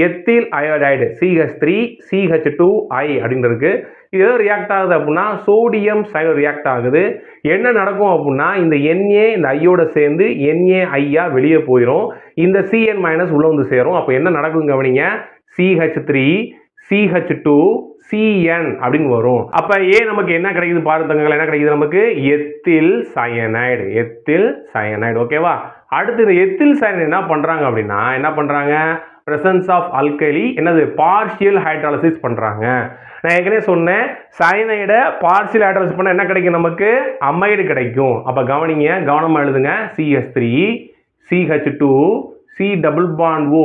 Ethyl iodide CH3 CH2I அப்படின்னு இருக்கு. இது எதோ ரியாக்ட் ஆகுது அப்படின்னா சோடியம் சயனைடு ரியாக்ட் ஆகுது. என்ன நடக்கும் அப்படின்னா இந்த Na இந்த ஐயோட சேர்ந்து NaIயா வெளியே போயிடும். இந்த Cn மைனஸ் உள்ள வந்து சேரும். அப்போ என்ன நடக்கும் கவனிங்க, CH3 CH2 Cn அப்படின்னு வரும். அப்ப நமக்கு என்ன கிடைக்குது பாருங்க, என்ன கிடைக்குது நமக்கு, எத்தில் சயனைடு. Ethyl cyanide. ஓகேவா? அடுத்து இந்த எத்தில் சயனைடு என்ன பண்றாங்க அப்படின்னா, என்ன பண்றாங்க, presence of alkali என்னது partial hydrolysis பண்றாங்க. நான் ஏற்கனவே சொன்னேன் சயனைடை பார்ஷியல் ஹைட்ரோலைசிஸ் பண்ணா என்ன கிடைக்கும், நமக்கு அமைடு கிடைக்கும். அப்ப கவனிங்க, கவனமா எழுதுங்க, CH3 CH2 C double bond O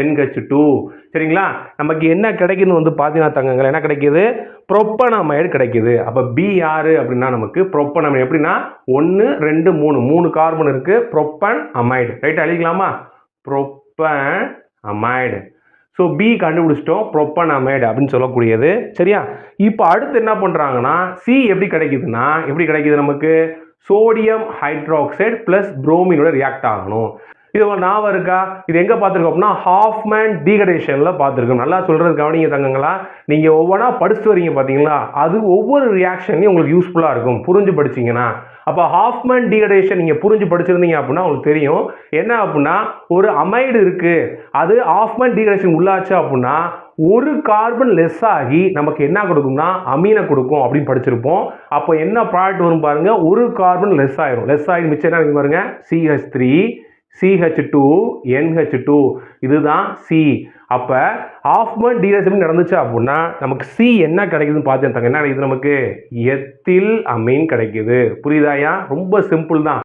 NH2. சரிங்களா? நமக்கு என்ன கிடைக்குன்னு வந்து பார்த்தீங்கன்னா தங்கங்கள், என்ன கிடைக்குது, புரோப்பனமைடு கிடைக்குது. அப்போ பி யாரு அப்படின்னா நமக்கு புரோப்பனமைடு. எப்படின்னா 1 2 3 கார்பன் இருக்கு, புரோப்பன் அமைடு. ரைட், அழிக்கலாமா, புரோப்பன் அமைடு. ஸோ பி கண்டுபிடிச்சிட்டோம், புரோப்பனமைடு அப்படின்னு சொல்லக்கூடியது. சரியா? இப்போ அடுத்து என்ன பண்ணுறாங்கன்னா சி எப்படி கிடைக்குதுன்னா, எப்படி கிடைக்குது நமக்கு, சோடியம் ஹைட்ராக்சைடு ப்ளஸ் புரோமினோட ரியாக்ட் ஆகணும். இது ஒரு ஞாபகம் இருக்கா, இது எங்கே பார்த்துருக்கோம் அப்படின்னா ஹாஃப்மேன் டீக்ரடேஷனில் பார்த்துருக்கோம். நல்லா சொல்கிறது கவனிங்க தங்கங்களா, நீங்கள் ஒவ்வொன்றா படிச்சுட்டு வரீங்க பார்த்தீங்களா, அது ஒவ்வொரு ரியாக்ஷன்லையும் உங்களுக்கு யூஸ்ஃபுல்லாக இருக்கும் புரிஞ்சு படிச்சிங்கன்னா. அப்போ ஹாஃப்மேன் டீக்ரடேஷன் நீங்கள் புரிஞ்சு படிச்சிருந்தீங்க அப்படின்னா உங்களுக்கு தெரியும் என்ன அப்படின்னா, ஒரு அமைடு இருக்குது, அது ஹாஃப்மேன் டீக்ரடேஷன் உள்ளாச்சு அப்படின்னா ஒரு கார்பன் லெஸ் ஆகி நமக்கு என்ன கொடுக்கும்னா அமீனை கொடுக்கும் அப்படின்னு படிச்சிருப்போம். அப்போ என்ன ப்ராடக்ட் வரும் பாருங்க, ஒரு கார்பன் லெஸ் ஆயிரும். லெஸ் ஆகி மிச்சம் என்ன பாருங்க, CH3 CH2 NH2. இதுதான் C. அப்ப ஹாஃப்மேன் டீக்ரடேஷன் நடந்துச்சு அப்படின்னா நமக்கு C என்ன கிடைக்குதுன்னு பார்த்துட்டாங்க. என்ன கிடைக்குது நமக்கு, எத்தில் அமீன் கிடைக்குது. புரியுதாயா? ரொம்ப சிம்பிள் தான்.